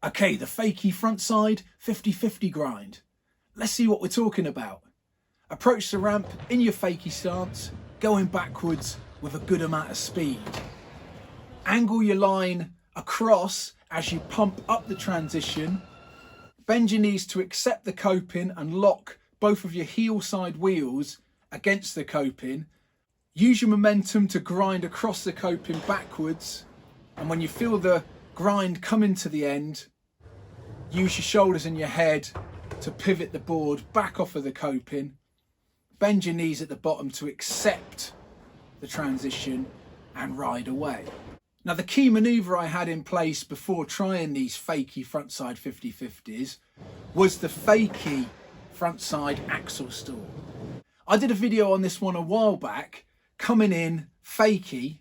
Okay, the Fakie Frontside 50-50 grind. Let's see what we're talking about. Approach the ramp in your fakie stance, going backwards with a good amount of speed. Angle your line across as you pump up the transition. Bend your knees to accept the coping and lock both of your heel side wheels against the coping. Use your momentum to grind across the coping backwards. And when you feel the grind coming to the end, use your shoulders and your head to pivot the board back off of the coping. Bend your knees at the bottom to accept the transition and ride away. Now, the key manoeuvre I had in place before trying these Fakie Frontside 50-50s was the Fakie Frontside axle stall. I did a video on this one a while back, coming in fakie,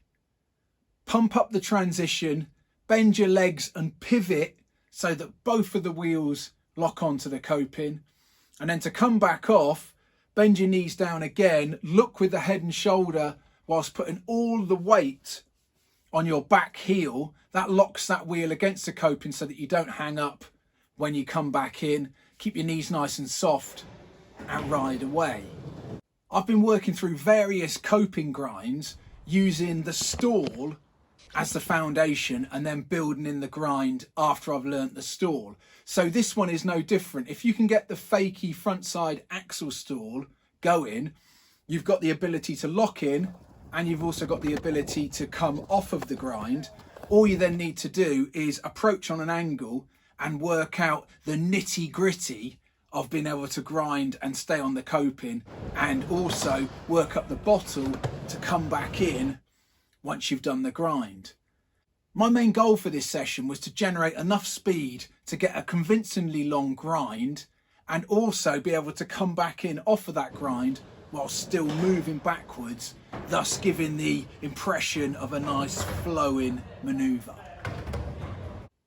pump up the transition, bend your legs and pivot so that both of the wheels lock onto the coping, and then to come back off, bend your knees down again, look with the head and shoulder whilst putting all the weight on your back heel. That locks that wheel against the coping so that you don't hang up when you come back in. Keep your knees nice and soft and ride away. I've been working through various coping grinds using the stall as the foundation and then building in the grind after I've learnt the stall. So this one is no different. If you can get the Fakie Frontside axle stall going, you've got the ability to lock in and you've also got the ability to come off of the grind. All you then need to do is approach on an angle and work out the nitty gritty of being able to grind and stay on the coping, and also work up the bottle to come back in once you've done the grind. My main goal for this session was to generate enough speed to get a convincingly long grind and also be able to come back in off of that grind while still moving backwards, thus giving the impression of a nice flowing manoeuvre.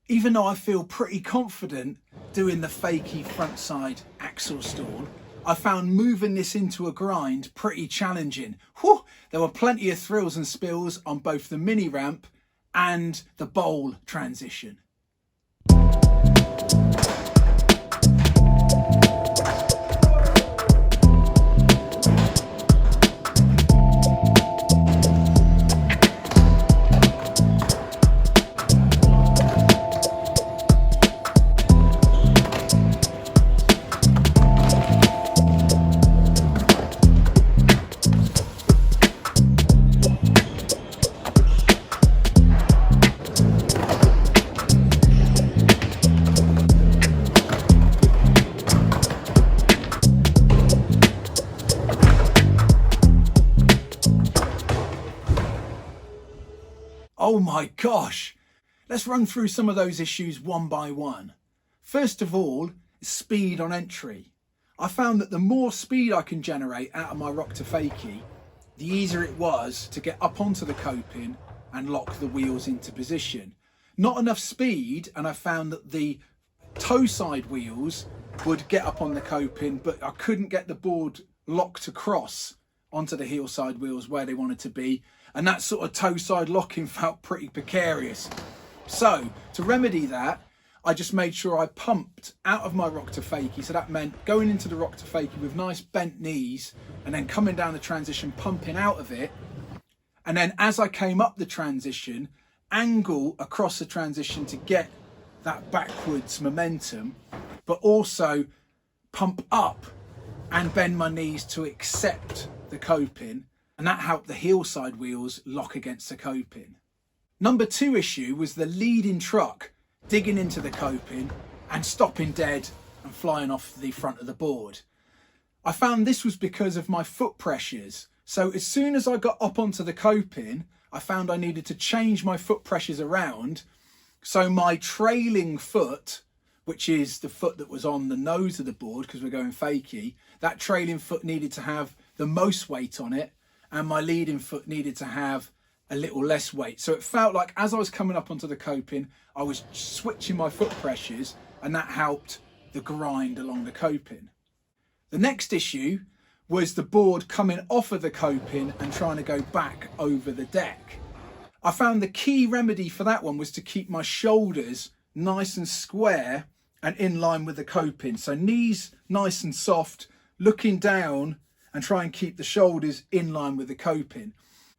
Even though I feel pretty confident doing the Fakie Frontside axle stall, I found moving this into a grind pretty challenging. Whew, there were plenty of thrills and spills on both the mini ramp and the bowl transition. Oh my gosh, let's run through some of those issues one by one. First of all, speed on entry. I found that the more speed I can generate out of my rock to fakie, the easier it was to get up onto the coping and lock the wheels into position. Not enough speed, and I found that the toe side wheels would get up on the coping, but I couldn't get the board locked across onto the heel side wheels where they wanted to be, and that sort of toe side locking felt pretty precarious. So to remedy that, I just made sure I pumped out of my rock to fakie. So that meant going into the rock to fakie with nice bent knees and then coming down the transition, pumping out of it. And then as I came up the transition, angle across the transition to get that backwards momentum, but also pump up and bend my knees to accept the coping, and that helped the heel side wheels lock against the coping. Number two issue was the leading truck digging into the coping and stopping dead and flying off the front of the board. I found this was because of my foot pressures. So as soon as I got up onto the coping, I found I needed to change my foot pressures around. So my trailing foot, which is the foot that was on the nose of the board because we're going fakie, that trailing foot needed to have the most weight on it, and my leading foot needed to have a little less weight. So it felt like as I was coming up onto the coping, I was switching my foot pressures, and that helped the grind along the coping. The next issue was the board coming off of the coping and trying to go back over the deck. I found the key remedy for that one was to keep my shoulders nice and square and in line with the coping. So knees nice and soft, looking down, and try and keep the shoulders in line with the coping.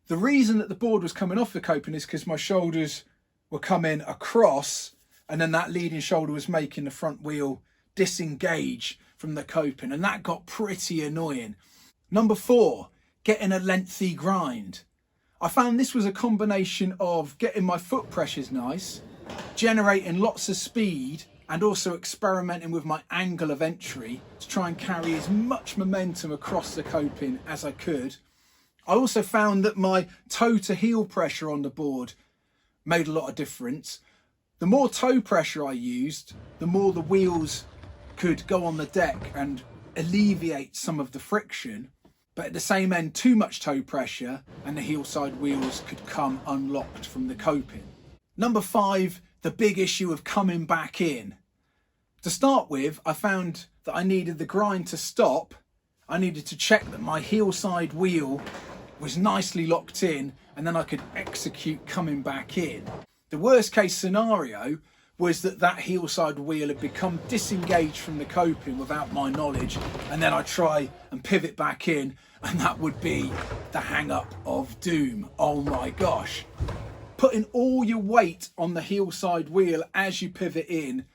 The reason that the board was coming off the coping is because my shoulders were coming across, and then that leading shoulder was making the front wheel disengage from the coping, and that got pretty annoying. Number 4, getting a lengthy grind. I found this was a combination of getting my foot pressures nice, generating lots of speed, and also experimenting with my angle of entry to try and carry as much momentum across the coping as I could. I also found that my toe to heel pressure on the board made a lot of difference. The more toe pressure I used, the more the wheels could go on the deck and alleviate some of the friction. But at the same end, too much toe pressure and the heel side wheels could come unlocked from the coping. Number 5, the big issue of coming back in. To start with, I found that I needed the grind to stop. I needed to check that my heel side wheel was nicely locked in, and then I could execute coming back in. The worst case scenario was that that heel side wheel had become disengaged from the coping without my knowledge, and then I try and pivot back in, and that would be the hang up of doom. Oh my gosh. Putting all your weight on the heel side wheel as you pivot in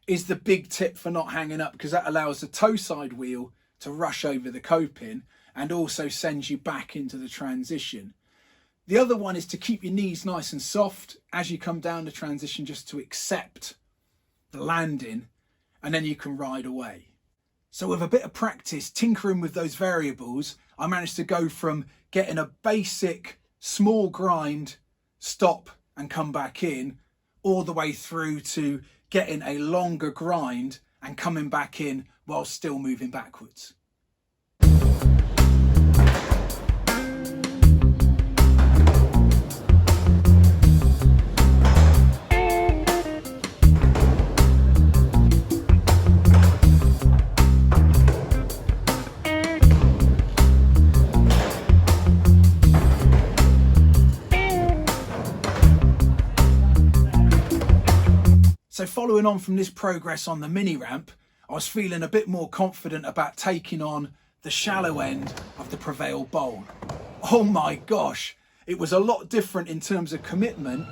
is the big tip for not hanging up, because that allows the toe side wheel to rush over the coping and also sends you back into the transition. The other one is to keep your knees nice and soft as you come down the transition, just to accept the landing, and then you can ride away. So with a bit of practice tinkering with those variables, I managed to go from getting a basic small grind, stop and come back in, all the way through to getting a longer grind and coming back in while still moving backwards. So following on from this progress on the mini ramp, I was feeling a bit more confident about taking on the shallow end of the Prevail bowl. Oh my gosh, it was a lot different in terms of commitment,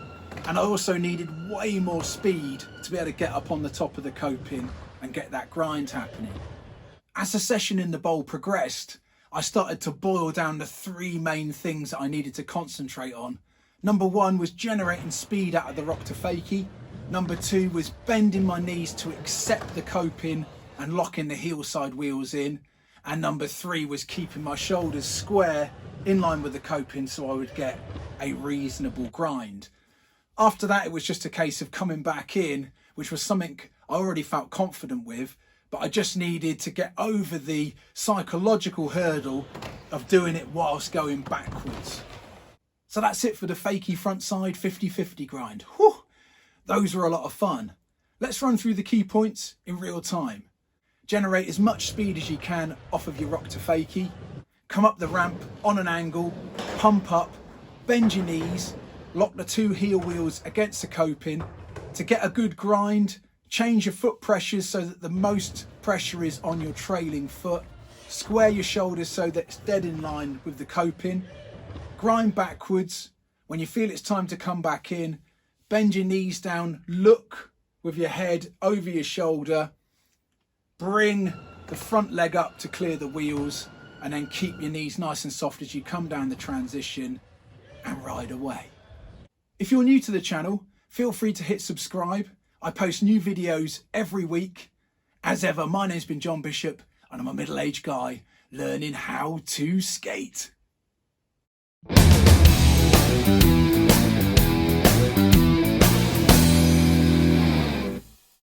and I also needed way more speed to be able to get up on the top of the coping and get that grind happening. As the session in the bowl progressed, I started to boil down the 3 main things that I needed to concentrate on. Number 1 was generating speed out of the rock to fakie. Number 2 was bending my knees to accept the coping and locking the heel side wheels in. And number 3 was keeping my shoulders square in line with the coping so I would get a reasonable grind. After that, it was just a case of coming back in, which was something I already felt confident with, but I just needed to get over the psychological hurdle of doing it whilst going backwards. So that's it for the Fakie Frontside 50-50 grind. Whew, those were a lot of fun. Let's run through the key points in real time. Generate as much speed as you can off of your rock to fakie. Come up the ramp on an angle, pump up, bend your knees, lock the 2 heel wheels against the coping. To get a good grind, change your foot pressures so that the most pressure is on your trailing foot. Square your shoulders so that it's dead in line with the coping. Grind backwards. When you feel it's time to come back in, bend your knees down, look with your head over your shoulder, bring the front leg up to clear the wheels, and then keep your knees nice and soft as you come down the transition and ride away. If you're new to the channel, feel free to hit subscribe. I post new videos every week. As ever, my name's been John Bishop, and I'm a middle-aged guy learning how to skate.